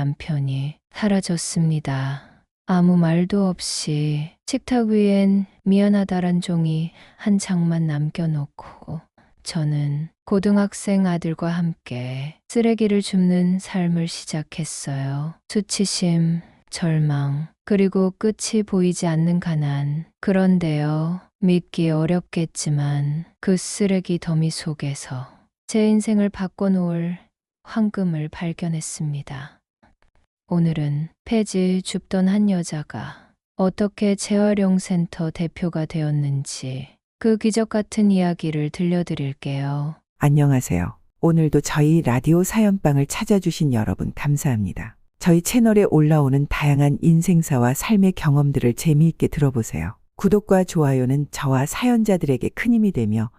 남편이 사라졌습니다. 아무 말도 없이 식탁 위엔 미안하다란 종이 한 장만 남겨놓고 저는 고등학생 아들과 함께 쓰레기를 줍는 삶을 시작했어요. 수치심, 절망, 그리고 끝이 보이지 않는 가난. 그런데요, 믿기 어렵겠지만 그 쓰레기 더미 속에서 제 인생을 바꿔놓을 황금을 발견했습니다. 오늘은 폐지 줍던 한 여자가 어떻게 재활용센터 대표가 되었는지 그 기적 같은 이야기를 들려드릴게요. 안녕하세요. 오늘도 저희 라디오 사연방을 찾아주신 여러분 감사합니다. 저희 채널에 올라오는 다양한 인생사와 삶의 경험들을 재미있게 들어보세요. 구독과 좋아요는 저와 사연자들에게 큰 힘이 되며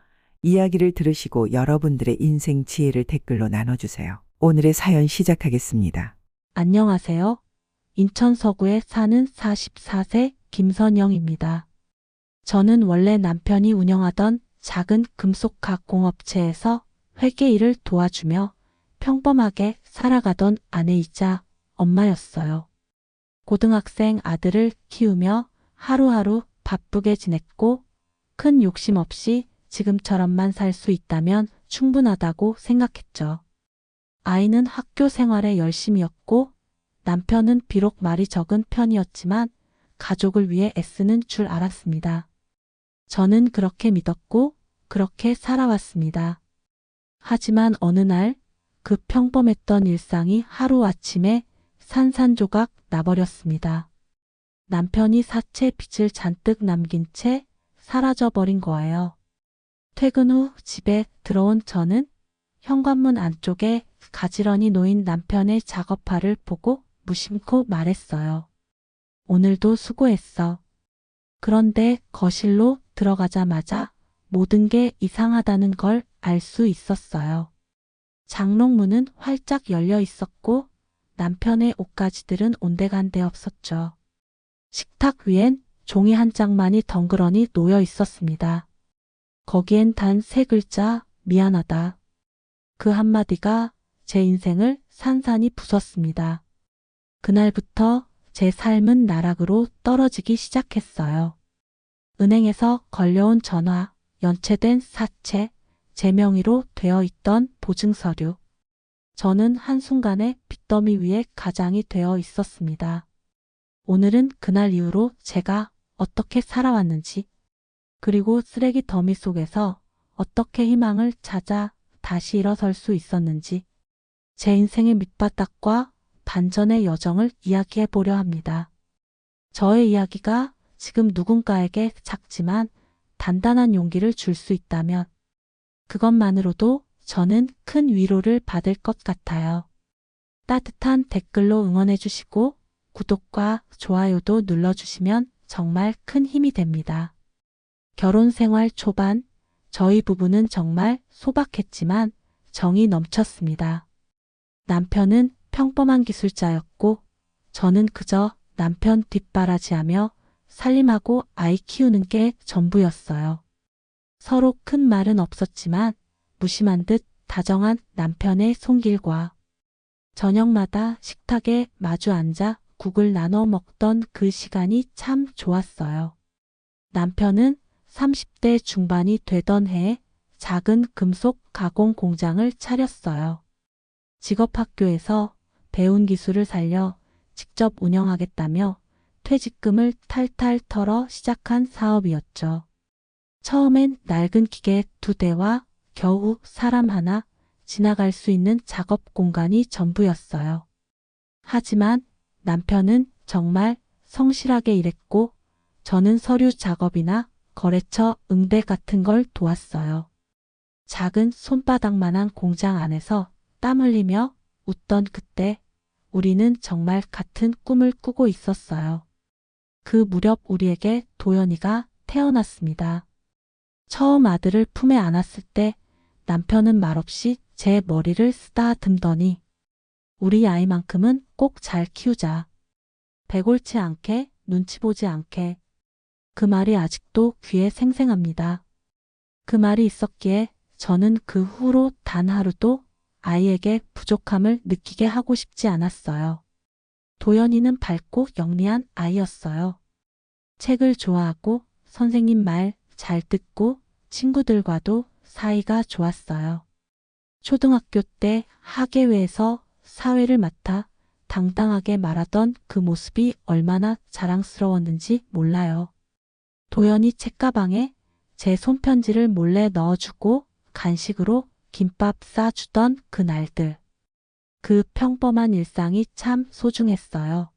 이야기를 들으시고 여러분들의 인생 지혜를 댓글로 나눠주세요. 오늘의 사연 시작하겠습니다. 안녕하세요. 인천 서구에 사는 44세 김선영입니다. 저는 원래 남편이 운영하던 작은 금속 가공업체에서 회계 일을 도와주며 평범하게 살아가던 아내이자 엄마였어요. 고등학생 아들을 키우며 하루하루 바쁘게 지냈고 큰 욕심 없이 지금처럼만 살 수 있다면 충분하다고 생각했죠. 아이는 학교 생활에 열심이었고 남편은 비록 말이 적은 편이었지만 가족을 위해 애쓰는 줄 알았습니다. 저는 그렇게 믿었고 그렇게 살아왔습니다. 하지만 어느 날 그 평범했던 일상이 하루아침에 산산조각 나버렸습니다. 남편이 사채 빚을 잔뜩 남긴 채 사라져버린 거예요. 퇴근 후 집에 들어온 저는 현관문 안쪽에 가지런히 놓인 남편의 작업화를 보고 무심코 말했어요. 오늘도 수고했어. 그런데 거실로 들어가자마자 모든 게 이상하다는 걸 알 수 있었어요. 장롱문은 활짝 열려 있었고 남편의 옷가지들은 온데간데 없었죠. 식탁 위엔 종이 한 장만이 덩그러니 놓여 있었습니다. 거기엔 단 3글자 미안하다. 그 한마디가 제 인생을 산산이 부쉈습니다. 그날부터 제 삶은 나락으로 떨어지기 시작했어요. 은행에서 걸려온 전화, 연체된 사채, 제 명의로 되어 있던 보증서류. 저는 한순간에 빚더미 위에 가장이 되어 있었습니다. 오늘은 그날 이후로 제가 어떻게 살아왔는지, 그리고 쓰레기 더미 속에서 어떻게 희망을 찾아 다시 일어설 수 있었는지, 제 인생의 밑바닥과 반전의 여정을 이야기해 보려 합니다. 저의 이야기가 지금 누군가에게 작지만 단단한 용기를 줄 수 있다면 그것만으로도 저는 큰 위로를 받을 것 같아요. 따뜻한 댓글로 응원해 주시고 구독과 좋아요도 눌러주시면 정말 큰 힘이 됩니다. 결혼 생활 초반 저희 부부는 정말 소박했지만 정이 넘쳤습니다. 남편은 평범한 기술자였고 저는 그저 남편 뒷바라지하며 살림하고 아이 키우는 게 전부였어요. 서로 큰 말은 없었지만 무심한 듯 다정한 남편의 손길과 저녁마다 식탁에 마주 앉아 국을 나눠 먹던 그 시간이 참 좋았어요. 남편은 30대 중반이 되던 해에 작은 금속 가공 공장을 차렸어요. 직업학교에서 배운 기술을 살려 직접 운영하겠다며 퇴직금을 탈탈 털어 시작한 사업이었죠. 처음엔 낡은 기계 2대와 겨우 사람 하나 지나갈 수 있는 작업 공간이 전부였어요. 하지만 남편은 정말 성실하게 일했고 저는 서류 작업이나 거래처 응대 같은 걸 도왔어요. 작은 손바닥만한 공장 안에서 땀 흘리며 웃던 그때 우리는 정말 같은 꿈을 꾸고 있었어요. 그 무렵 우리에게 도연이가 태어났습니다. 처음 아들을 품에 안았을 때 남편은 말없이 제 머리를 쓰다듬더니 우리 아이만큼은 꼭 잘 키우자. 배골치 않게, 눈치 보지 않게. 그 말이 아직도 귀에 생생합니다. 그 말이 있었기에 저는 그 후로 단 하루도 아이에게 부족함을 느끼게 하고 싶지 않았어요. 도연이는 밝고 영리한 아이였어요. 책을 좋아하고 선생님 말 잘 듣고 친구들과도 사이가 좋았어요. 초등학교 때 학예회에서 사회를 맡아 당당하게 말하던 그 모습이 얼마나 자랑스러웠는지 몰라요. 도연이 책가방에 제 손편지를 몰래 넣어주고 간식으로 김밥 싸주던 그 날들. 그 평범한 일상이 참 소중했어요.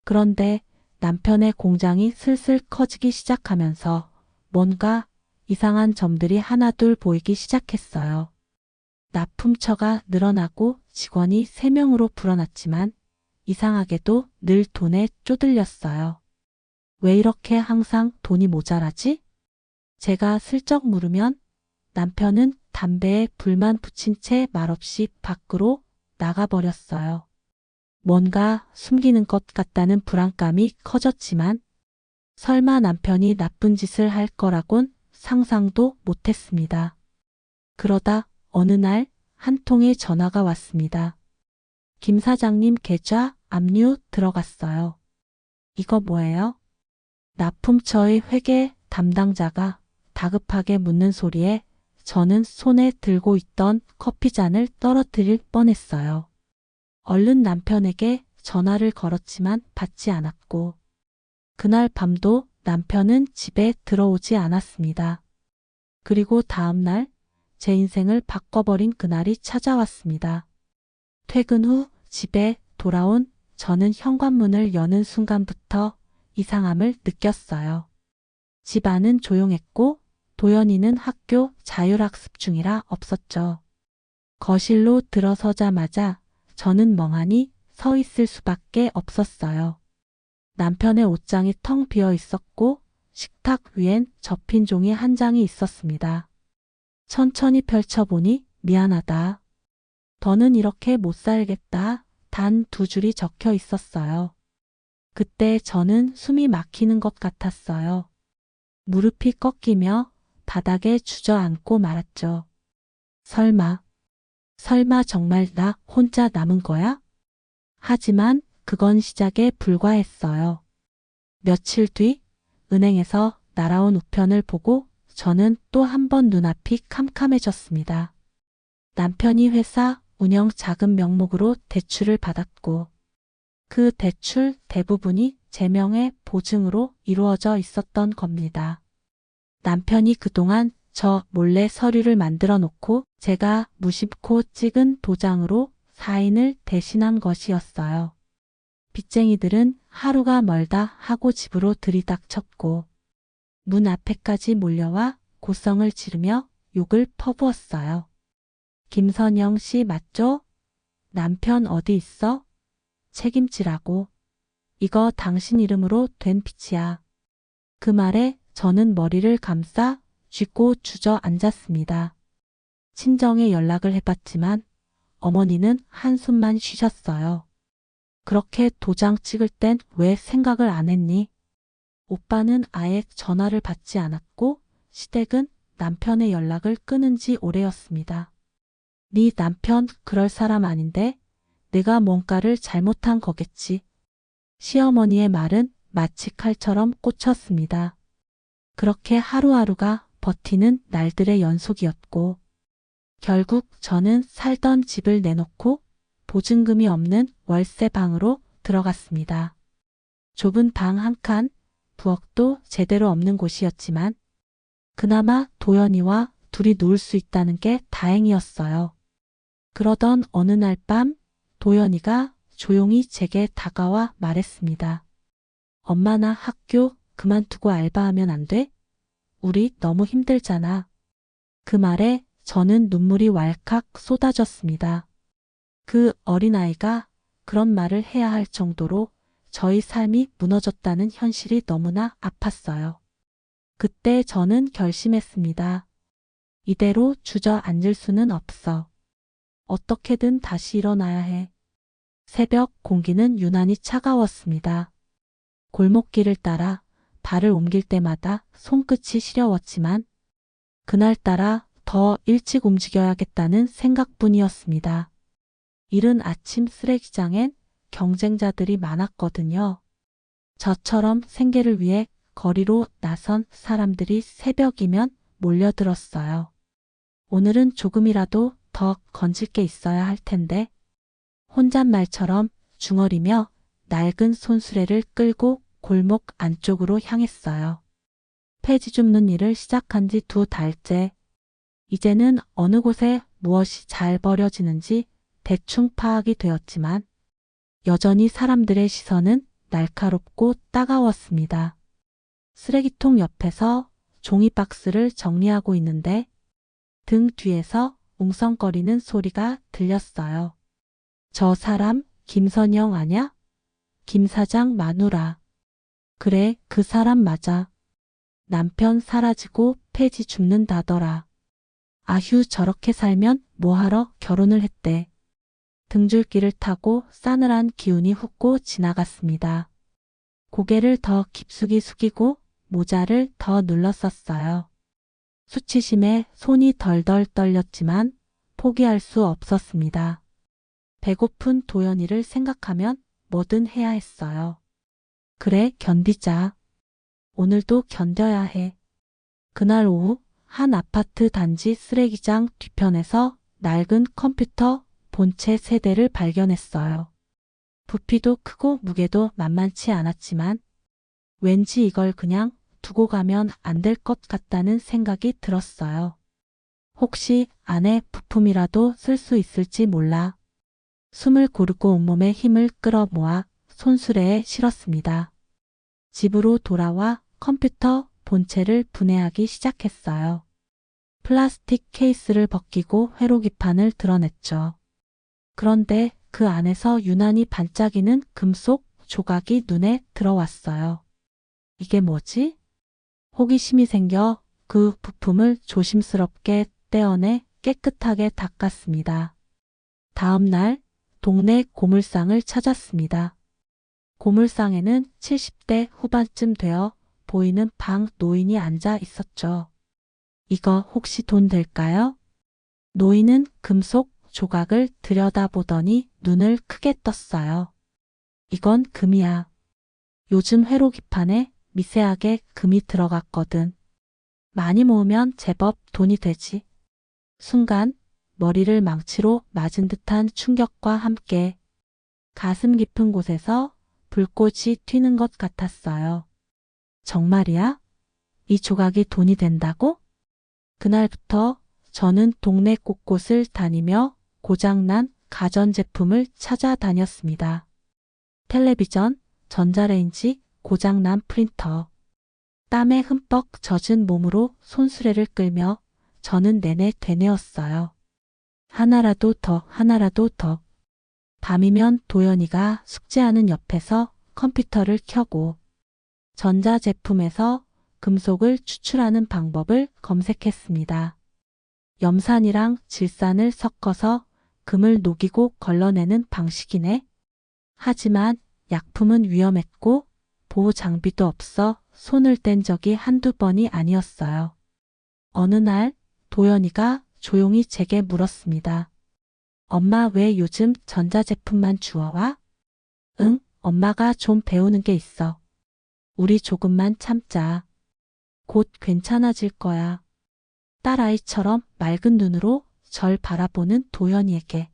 그런데 남편의 공장이 슬슬 커지기 시작하면서 뭔가 이상한 점들이 하나둘 보이기 시작했어요. 납품처가 늘어나고 직원이 3명으로 불어났지만 이상하게도 늘 돈에 쪼들렸어요. 왜 이렇게 항상 돈이 모자라지? 제가 슬쩍 물으면 남편은 담배에 불만 붙인 채 말없이 밖으로 나가버렸어요. 뭔가 숨기는 것 같다는 불안감이 커졌지만 설마 남편이 나쁜 짓을 할 거라곤 상상도 못했습니다. 그러다 어느 날 한 통의 전화가 왔습니다. 김 사장님 계좌 압류 들어갔어요. 이거 뭐예요? 납품처의 회계 담당자가 다급하게 묻는 소리에 저는 손에 들고 있던 커피잔을 떨어뜨릴 뻔했어요. 얼른 남편에게 전화를 걸었지만 받지 않았고 그날 밤도 남편은 집에 들어오지 않았습니다. 그리고 다음 날 제 인생을 바꿔버린 그날이 찾아왔습니다. 퇴근 후 집에 돌아온 저는 현관문을 여는 순간부터 이상함을 느꼈어요. 집 안은 조용했고 도연이는 학교 자율학습 중이라 없었죠. 거실로 들어서자마자 저는 멍하니 서 있을 수밖에 없었어요. 남편의 옷장이 텅 비어 있었고 식탁 위엔 접힌 종이 한 장이 있었습니다. 천천히 펼쳐보니 미안하다. 더는 이렇게 못 살겠다. 단 2줄이 적혀 있었어요. 그때 저는 숨이 막히는 것 같았어요. 무릎이 꺾이며 바닥에 주저앉고 말았죠. 설마 정말 나 혼자 남은 거야? 하지만 그건 시작에 불과했어요. 며칠 뒤 은행에서 날아온 우편을 보고 저는 또 한 번 눈앞이 캄캄해졌습니다. 남편이 회사 운영 자금 명목으로 대출을 받았고 그 대출 대부분이 제 명의 보증으로 이루어져 있었던 겁니다. 남편이 그동안 저 몰래 서류를 만들어 놓고 제가 무심코 찍은 도장으로 사인을 대신한 것이었어요. 빚쟁이들은 하루가 멀다 하고 집으로 들이닥쳤고 문 앞에까지 몰려와 고성을 지르며 욕을 퍼부었어요. 김선영 씨 맞죠? 남편 어디 있어? 책임지라고. 이거 당신 이름으로 된 빚이야. 그 말에 저는 머리를 감싸 쥐고 주저앉았습니다. 친정에 연락을 해봤지만 어머니는 한숨만 쉬셨어요. 그렇게 도장 찍을 땐 왜 생각을 안 했니? 오빠는 아예 전화를 받지 않았고 시댁은 남편의 연락을 끊은 지 오래였습니다. 네 남편 그럴 사람 아닌데 내가 뭔가를 잘못한 거겠지. 시어머니의 말은 마치 칼처럼 꽂혔습니다. 그렇게 하루하루가 버티는 날들의 연속이었고 결국 저는 살던 집을 내놓고 보증금이 없는 월세 방으로 들어갔습니다. 좁은 방 한 칸, 부엌도 제대로 없는 곳이었지만 그나마 도연이와 둘이 누울 수 있다는 게 다행이었어요. 그러던 어느 날 밤 도연이가 조용히 제게 다가와 말했습니다. 엄마 나 학교 그만두고 알바하면 안 돼? 우리 너무 힘들잖아. 그 말에 저는 눈물이 왈칵 쏟아졌습니다. 그 어린아이가 그런 말을 해야 할 정도로 저희 삶이 무너졌다는 현실이 너무나 아팠어요. 그때 저는 결심했습니다. 이대로 주저앉을 수는 없어. 어떻게든 다시 일어나야 해. 새벽 공기는 유난히 차가웠습니다. 골목길을 따라 발을 옮길 때마다 손끝이 시려웠지만 그날따라 더 일찍 움직여야겠다는 생각뿐이었습니다. 이른 아침 쓰레기장엔 경쟁자들이 많았거든요. 저처럼 생계를 위해 거리로 나선 사람들이 새벽이면 몰려들었어요. 오늘은 조금이라도 더 건질 게 있어야 할 텐데 혼잣말처럼 중얼이며 낡은 손수레를 끌고 골목 안쪽으로 향했어요. 폐지 줍는 일을 시작한 지 2달째. 이제는 어느 곳에 무엇이 잘 버려지는지 대충 파악이 되었지만 여전히 사람들의 시선은 날카롭고 따가웠습니다. 쓰레기통 옆에서 종이박스를 정리하고 있는데 등 뒤에서 웅성거리는 소리가 들렸어요. 저 사람 김선영 아냐? 김 사장 마누라. 그래, 그 사람 맞아. 남편 사라지고 폐지 줍는다더라. 아휴, 저렇게 살면 뭐하러 결혼을 했대. 등줄기를 타고 싸늘한 기운이 훅고 지나갔습니다. 고개를 더 깊숙이 숙이고 모자를 더 눌렀었어요. 수치심에 손이 덜덜 떨렸지만 포기할 수 없었습니다. 배고픈 도연이를 생각하면 뭐든 해야 했어요. 그래, 견디자. 오늘도 견뎌야 해. 그날 오후 한 아파트 단지 쓰레기장 뒤편에서 낡은 컴퓨터 본체 3대를 발견했어요. 부피도 크고 무게도 만만치 않았지만 왠지 이걸 그냥 두고 가면 안 될 것 같다는 생각이 들었어요. 혹시 안에 부품이라도 쓸 수 있을지 몰라. 숨을 고르고 온몸에 힘을 끌어모아 손수레에 실었습니다. 집으로 돌아와 컴퓨터 본체를 분해하기 시작했어요. 플라스틱 케이스를 벗기고 회로기판을 드러냈죠. 그런데 그 안에서 유난히 반짝이는 금속 조각이 눈에 들어왔어요. 이게 뭐지? 호기심이 생겨 그 부품을 조심스럽게 떼어내 깨끗하게 닦았습니다. 다음 날 동네 고물상을 찾았습니다. 고물상에는 70대 후반쯤 되어 보이는 방 노인이 앉아 있었죠. 이거 혹시 돈 될까요? 노인은 금속 조각을 들여다보더니 눈을 크게 떴어요. 이건 금이야. 요즘 회로기판에 미세하게 금이 들어갔거든. 많이 모으면 제법 돈이 되지. 순간 머리를 망치로 맞은 듯한 충격과 함께 가슴 깊은 곳에서 불꽃이 튀는 것 같았어요. 정말이야? 이 조각이 돈이 된다고? 그날부터 저는 동네 곳곳을 다니며 고장난 가전제품을 찾아다녔습니다. 텔레비전, 전자레인지, 고장난 프린터. 땀에 흠뻑 젖은 몸으로 손수레를 끌며 저는 내내 되뇌었어요. 하나라도 더, 하나라도 더. 밤이면 도연이가 숙제하는 옆에서 컴퓨터를 켜고 전자제품에서 금속을 추출하는 방법을 검색했습니다. 염산이랑 질산을 섞어서 금을 녹이고 걸러내는 방식이네. 하지만 약품은 위험했고 보호 장비도 없어 손을 뗀 적이 한두 번이 아니었어요. 어느 날 도연이가 조용히 제게 물었습니다. 엄마 왜 요즘 전자제품만 주워와? 응, 엄마가 좀 배우는 게 있어. 우리 조금만 참자. 곧 괜찮아질 거야. 딸아이처럼 맑은 눈으로 절 바라보는 도연이에게.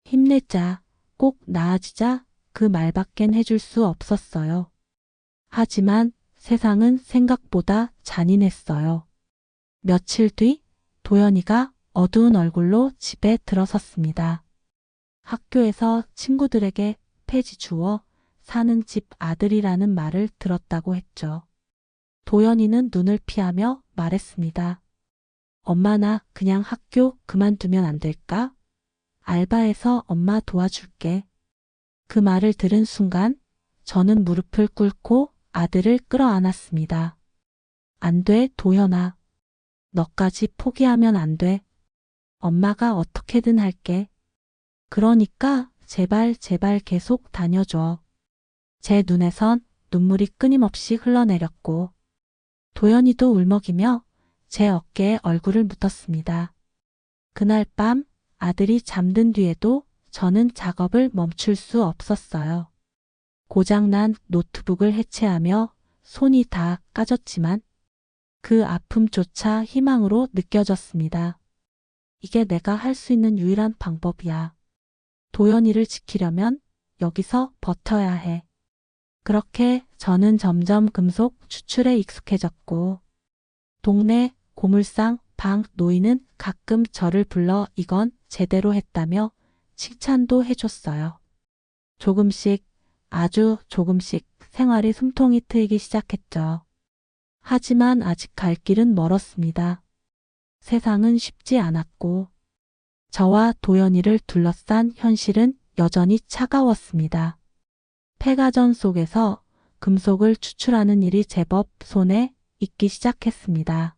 힘내자, 꼭 나아지자 그 말밖엔 해줄 수 없었어요. 하지만 세상은 생각보다 잔인했어요. 며칠 뒤 도연이가 어두운 얼굴로 집에 들어섰습니다. 학교에서 친구들에게 폐지 주워 사는 집 아들이라는 말을 들었다고 했죠. 도연이는 눈을 피하며 말했습니다. 엄마 나 그냥 학교 그만두면 안 될까? 알바해서 엄마 도와줄게. 그 말을 들은 순간 저는 무릎을 꿇고 아들을 끌어안았습니다. 안 돼, 도연아. 너까지 포기하면 안 돼. 엄마가 어떻게든 할게. 그러니까 제발 제발 계속 다녀줘. 제 눈에선 눈물이 끊임없이 흘러내렸고 도연이도 울먹이며 제 어깨에 얼굴을 묻었습니다. 그날 밤 아들이 잠든 뒤에도 저는 작업을 멈출 수 없었어요. 고장난 노트북을 해체하며 손이 다 까졌지만 그 아픔조차 희망으로 느껴졌습니다. 이게 내가 할 수 있는 유일한 방법이야. 도연이를 지키려면 여기서 버텨야 해. 그렇게 저는 점점 금속 추출에 익숙해졌고 동네 고물상 방 노인은 가끔 저를 불러 이건 제대로 했다며 칭찬도 해줬어요. 조금씩, 아주 조금씩 생활이 숨통이 트이기 시작했죠. 하지만 아직 갈 길은 멀었습니다. 세상은 쉽지 않았고 저와 도연이를 둘러싼 현실은 여전히 차가웠습니다. 폐가전 속에서 금속을 추출하는 일이 제법 손에 익기 시작했습니다.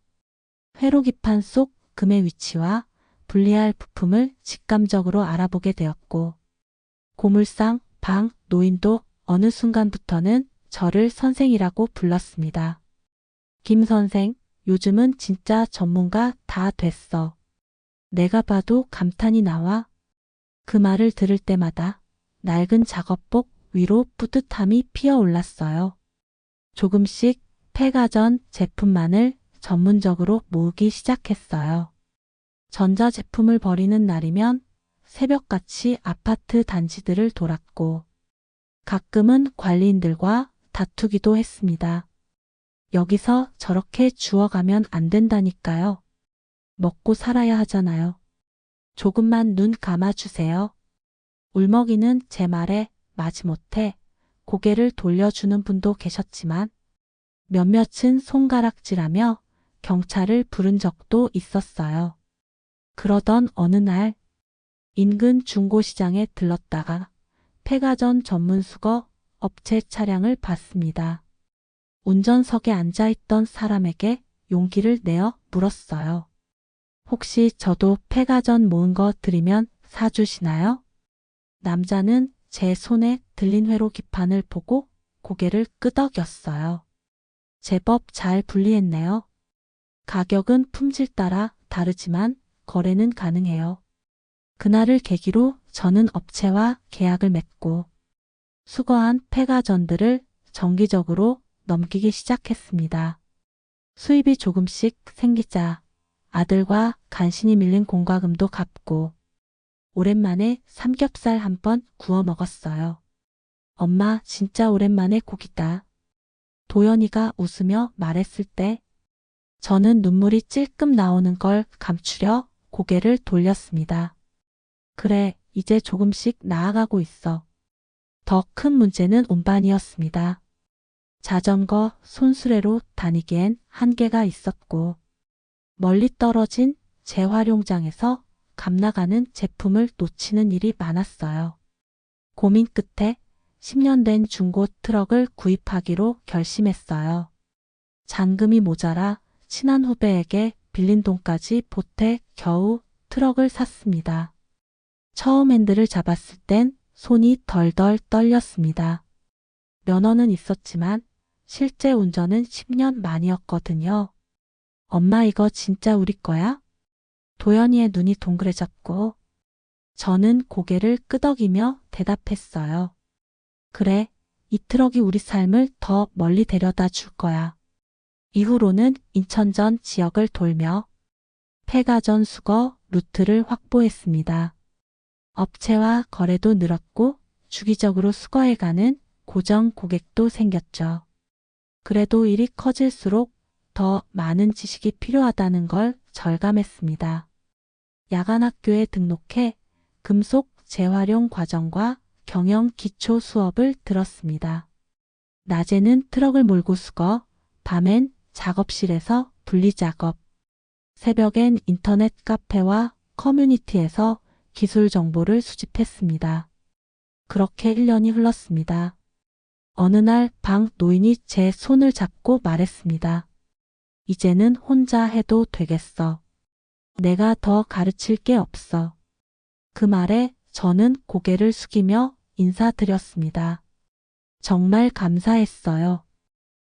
회로기판 속 금의 위치와 분리할 부품을 직감적으로 알아보게 되었고 고물상 방 노인도 어느 순간부터는 저를 선생이라고 불렀습니다. 김 선생, 요즘은 진짜 전문가 다 됐어. 내가 봐도 감탄이 나와. 그 말을 들을 때마다 낡은 작업복 위로 뿌듯함이 피어올랐어요. 조금씩 폐가전 제품만을 전문적으로 모으기 시작했어요. 전자제품을 버리는 날이면 새벽같이 아파트 단지들을 돌았고 가끔은 관리인들과 다투기도 했습니다. 여기서 저렇게 주워가면 안 된다니까요. 먹고 살아야 하잖아요. 조금만 눈 감아주세요. 울먹이는 제 말에 마지못해 고개를 돌려주는 분도 계셨지만 몇몇은 손가락질하며 경찰을 부른 적도 있었어요. 그러던 어느 날 인근 중고시장에 들렀다가 폐가전 전문 수거 업체 차량을 봤습니다. 운전석에 앉아있던 사람에게 용기를 내어 물었어요. 혹시 저도 폐가전 모은 거 드리면 사주시나요? 남자는 제 손에 들린 회로 기판을 보고 고개를 끄덕였어요. 제법 잘 분리했네요. 가격은 품질 따라 다르지만 거래는 가능해요. 그날을 계기로 저는 업체와 계약을 맺고 수거한 폐가전들을 정기적으로 넘기기 시작했습니다. 수입이 조금씩 생기자 아들과 간신히 밀린 공과금도 갚고 오랜만에 삼겹살 한 번 구워 먹었어요. 엄마 진짜 오랜만에 고기다. 도연이가 웃으며 말했을 때 저는 눈물이 찔끔 나오는 걸 감추려 고개를 돌렸습니다. 그래, 이제 조금씩 나아가고 있어. 더 큰 문제는 운반이었습니다. 자전거, 손수레로 다니기엔 한계가 있었고 멀리 떨어진 재활용장에서 감나가는 제품을 놓치는 일이 많았어요. 고민 끝에 10년 된 중고 트럭을 구입하기로 결심했어요. 잔금이 모자라 친한 후배에게 빌린 돈까지 보태 겨우 트럭을 샀습니다. 처음 핸들을 잡았을 땐 손이 덜덜 떨렸습니다. 면허는 있었지만 실제 운전은 10년 만이었거든요. 엄마 이거 진짜 우리 거야? 도연이의 눈이 동그래졌고 저는 고개를 끄덕이며 대답했어요. 그래, 이 트럭이 우리 삶을 더 멀리 데려다 줄 거야. 이후로는 인천전 지역을 돌며 폐가전 수거 루트를 확보했습니다. 업체와 거래도 늘었고 주기적으로 수거해가는 고정 고객도 생겼죠. 그래도 일이 커질수록 더 많은 지식이 필요하다는 걸 절감했습니다. 야간학교에 등록해 금속 재활용 과정과 경영 기초 수업을 들었습니다. 낮에는 트럭을 몰고 수거, 밤엔 작업실에서 분리 작업, 새벽엔 인터넷 카페와 커뮤니티에서 기술 정보를 수집했습니다. 그렇게 1년이 흘렀습니다. 어느 날 방 노인이 제 손을 잡고 말했습니다. 이제는 혼자 해도 되겠어. 내가 더 가르칠 게 없어. 그 말에 저는 고개를 숙이며 인사드렸습니다. 정말 감사했어요.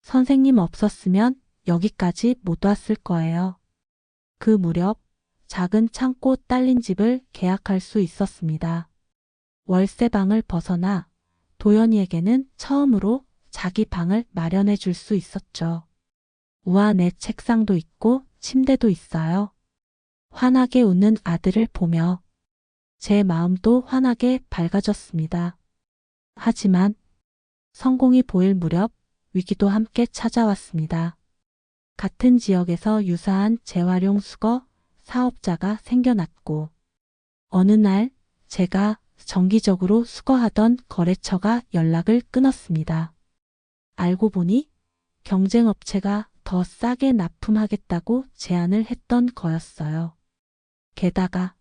선생님 없었으면 여기까지 못 왔을 거예요. 그 무렵 작은 창고 딸린 집을 계약할 수 있었습니다. 월세방을 벗어나 도연이에게는 처음으로 자기 방을 마련해 줄 수 있었죠. 우와, 내 책상도 있고 침대도 있어요. 환하게 웃는 아들을 보며 제 마음도 환하게 밝아졌습니다. 하지만 성공이 보일 무렵 위기도 함께 찾아왔습니다. 같은 지역에서 유사한 재활용 수거 사업자가 생겨났고 어느 날 제가 정기적으로 수거하던 거래처가 연락을 끊었습니다. 알고 보니 경쟁업체가 더 싸게 납품하겠다고 제안을 했던 거였어요. 게다가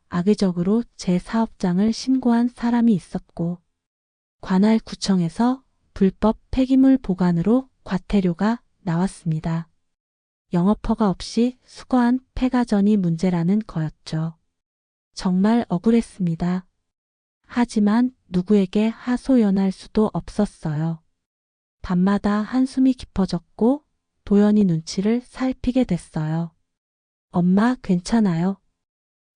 악의적으로 제 사업장을 신고한 사람이 있었고 관할 구청에서 불법 폐기물 보관으로 과태료가 나왔습니다. 영업허가 없이 수거한 폐가전이 문제라는 거였죠. 정말 억울했습니다. 하지만 누구에게 하소연할 수도 없었어요. 밤마다 한숨이 깊어졌고 도연이 눈치를 살피게 됐어요. 엄마, 괜찮아요.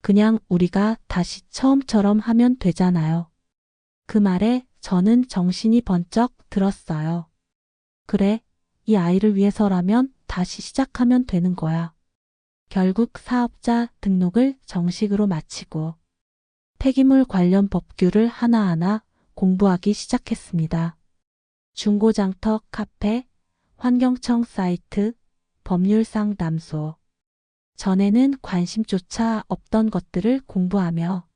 그냥 우리가 다시 처음처럼 하면 되잖아요. 그 말에 저는 정신이 번쩍 들었어요. 그래, 이 아이를 위해서라면 다시 시작하면 되는 거야. 결국 사업자 등록을 정식으로 마치고 폐기물 관련 법규를 하나하나 공부하기 시작했습니다. 중고장터 카페, 환경청 사이트, 법률 상담소. 전에는 관심조차 없던 것들을 공부하며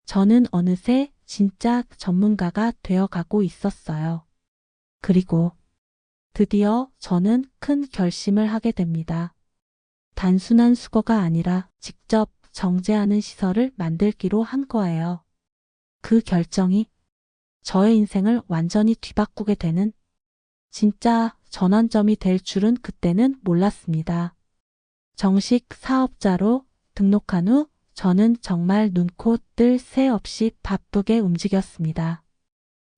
저는 어느새 진짜 전문가가 되어가고 있었어요. 그리고 드디어 저는 큰 결심을 하게 됩니다. 단순한 수거가 아니라 직접 정제하는 시설을 만들기로 한 거예요. 그 결정이 저의 인생을 완전히 뒤바꾸게 되는 진짜 전환점이 될 줄은 그때는 몰랐습니다. 정식 사업자로 등록한 후 저는 정말 눈코 뜰 새 없이 바쁘게 움직였습니다.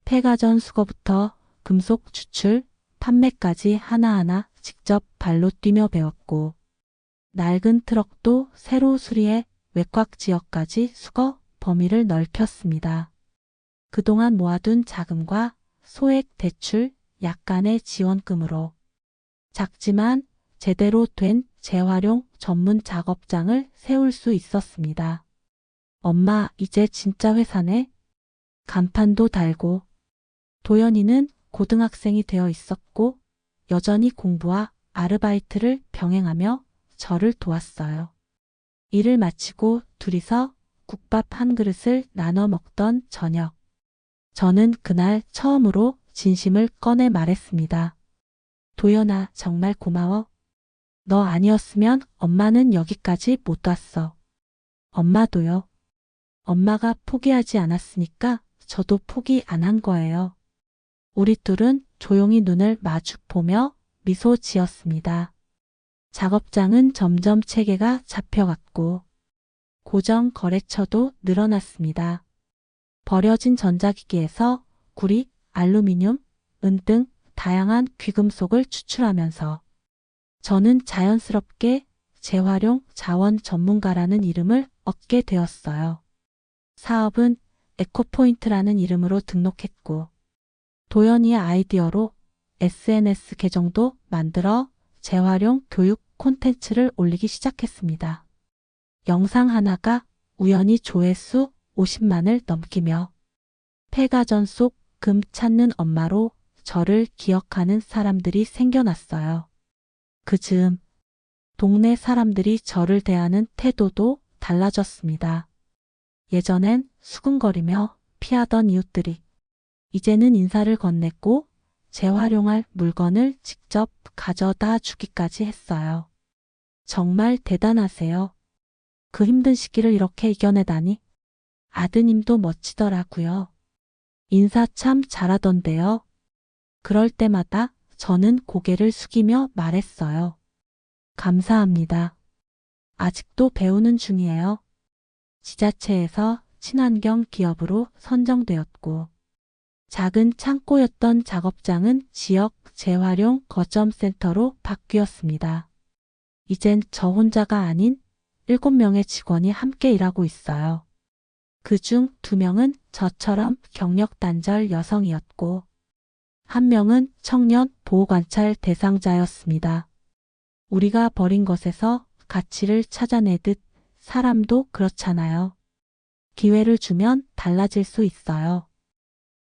폐가전 수거부터 금속 추출, 판매까지 하나하나 직접 발로 뛰며 배웠고 낡은 트럭도 새로 수리해 외곽 지역까지 수거 범위를 넓혔습니다. 그동안 모아둔 자금과 소액 대출, 약간의 지원금으로 작지만 제대로 된 재활용 전문 작업장을 세울 수 있었습니다. 엄마, 이제 진짜 회사네. 간판도 달고. 도연이는 고등학생이 되어 있었고 여전히 공부와 아르바이트를 병행하며 저를 도왔어요. 일을 마치고 둘이서 국밥 한 그릇을 나눠 먹던 저녁. 저는 그날 처음으로 진심을 꺼내 말했습니다. 도연아, 정말 고마워. 너 아니었으면 엄마는 여기까지 못 왔어. 엄마도요. 엄마가 포기하지 않았으니까 저도 포기 안 한 거예요. 우리 둘은 조용히 눈을 마주 보며 미소 지었습니다. 작업장은 점점 체계가 잡혀갔고 고정 거래처도 늘어났습니다. 버려진 전자기기에서 구리, 알루미늄, 은 등 다양한 귀금속을 추출하면서 저는 자연스럽게 재활용 자원 전문가라는 이름을 얻게 되었어요. 사업은 에코포인트라는 이름으로 등록했고 도연이의 아이디어로 SNS 계정도 만들어 재활용 교육 콘텐츠를 올리기 시작했습니다. 영상 하나가 우연히 조회수 50만을 넘기며 폐가전 속 금 찾는 엄마로 저를 기억하는 사람들이 생겨났어요. 그 즈음 동네 사람들이 저를 대하는 태도도 달라졌습니다. 예전엔 수근거리며 피하던 이웃들이 이제는 인사를 건넸고 재활용할 물건을 직접 가져다 주기까지 했어요. 정말 대단하세요. 그 힘든 시기를 이렇게 이겨내다니. 아드님도 멋지더라고요. 인사 참 잘하던데요. 그럴 때마다 저는 고개를 숙이며 말했어요. 감사합니다. 아직도 배우는 중이에요. 지자체에서 친환경 기업으로 선정되었고 작은 창고였던 작업장은 지역 재활용 거점센터로 바뀌었습니다. 이젠 저 혼자가 아닌 7명의 직원이 함께 일하고 있어요. 그중 2명은 저처럼 경력 단절 여성이었고, 1명은 청년 보호관찰 대상자였습니다. 우리가 버린 것에서 가치를 찾아내듯 사람도 그렇잖아요. 기회를 주면 달라질 수 있어요.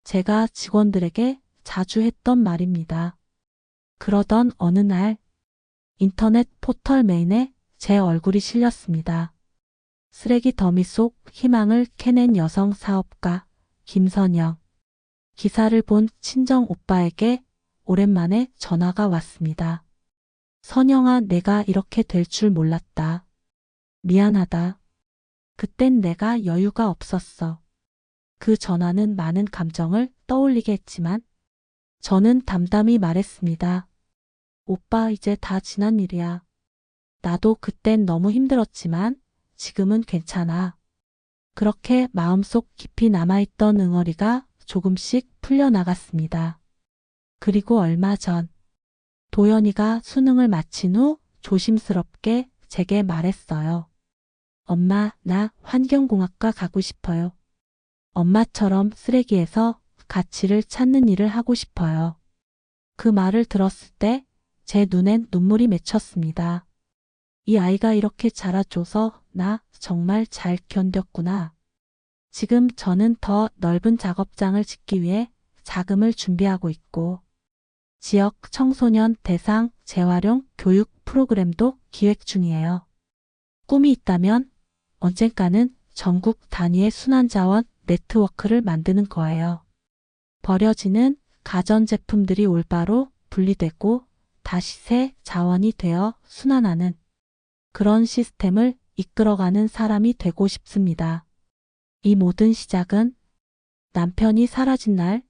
제가 직원들에게 자주 했던 말입니다. 그러던 어느 날 인터넷 포털 메인에 제 얼굴이 실렸습니다. 쓰레기 더미 속 희망을 캐낸 여성 사업가 김선영. 기사를 본 친정 오빠에게 오랜만에 전화가 왔습니다. 선영아, 내가 이렇게 될 줄 몰랐다. 미안하다. 그땐 내가 여유가 없었어. 그 전화는 많은 감정을 떠올리게 했지만 저는 담담히 말했습니다. 오빠, 이제 다 지난 일이야. 나도 그땐 너무 힘들었지만 지금은 괜찮아. 그렇게 마음속 깊이 남아있던 응어리가 조금씩 풀려나갔습니다. 그리고 얼마 전 도연이가 수능을 마친 후 조심스럽게 제게 말했어요. 엄마, 나 환경공학과 가고 싶어요. 엄마처럼 쓰레기에서 가치를 찾는 일을 하고 싶어요. 그 말을 들었을 때 제 눈엔 눈물이 맺혔습니다. 이 아이가 이렇게 자라줘서 나 정말 잘 견뎠구나. 지금 저는 더 넓은 작업장을 짓기 위해 자금을 준비하고 있고, 지역 청소년 대상 재활용 교육 프로그램도 기획 중이에요. 꿈이 있다면 언젠가는 전국 단위의 순환자원 네트워크를 만드는 거예요. 버려지는 가전제품들이 올바로 분리되고 다시 새 자원이 되어 순환하는 그런 시스템을 이끌어가는 사람이 되고 싶습니다. 이 모든 시작은 남편이 사라진 날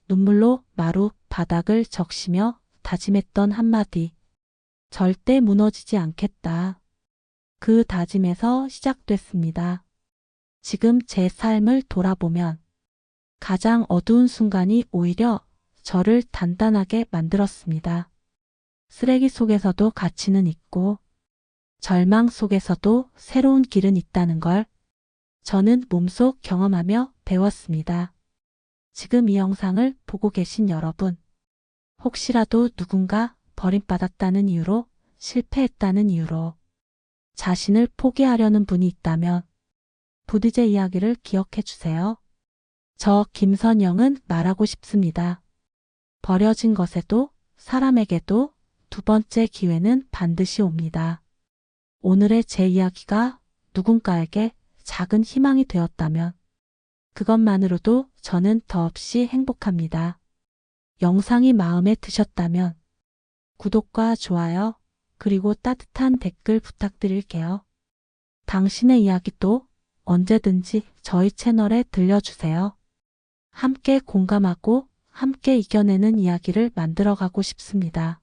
눈물로 마루 바닥을 적시며 다짐했던 한마디. 절대 무너지지 않겠다. 그 다짐에서 시작됐습니다. 지금 제 삶을 돌아보면 가장 어두운 순간이 오히려 저를 단단하게 만들었습니다. 쓰레기 속에서도 가치는 있고 절망 속에서도 새로운 길은 있다는 걸 저는 몸소 경험하며 배웠습니다. 지금 이 영상을 보고 계신 여러분, 혹시라도 누군가 버림받았다는 이유로, 실패했다는 이유로 자신을 포기하려는 분이 있다면 부디 제 이야기를 기억해 주세요. 저 김선영은 말하고 싶습니다. 버려진 것에도 사람에게도 2번째 기회는 반드시 옵니다. 오늘의 제 이야기가 누군가에게 작은 희망이 되었다면 그것만으로도 저는 더없이 행복합니다. 영상이 마음에 드셨다면 구독과 좋아요, 그리고 따뜻한 댓글 부탁드릴게요. 당신의 이야기도 언제든지 저희 채널에 들려주세요. 함께 공감하고 함께 이겨내는 이야기를 만들어가고 싶습니다.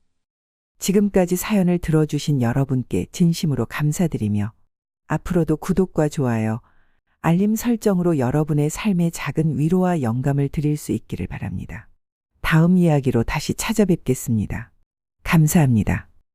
지금까지 사연을 들어주신 여러분께 진심으로 감사드리며 앞으로도 구독과 좋아요, 알림 설정으로 여러분의 삶에 작은 위로와 영감을 드릴 수 있기를 바랍니다. 다음 이야기로 다시 찾아뵙겠습니다. 감사합니다.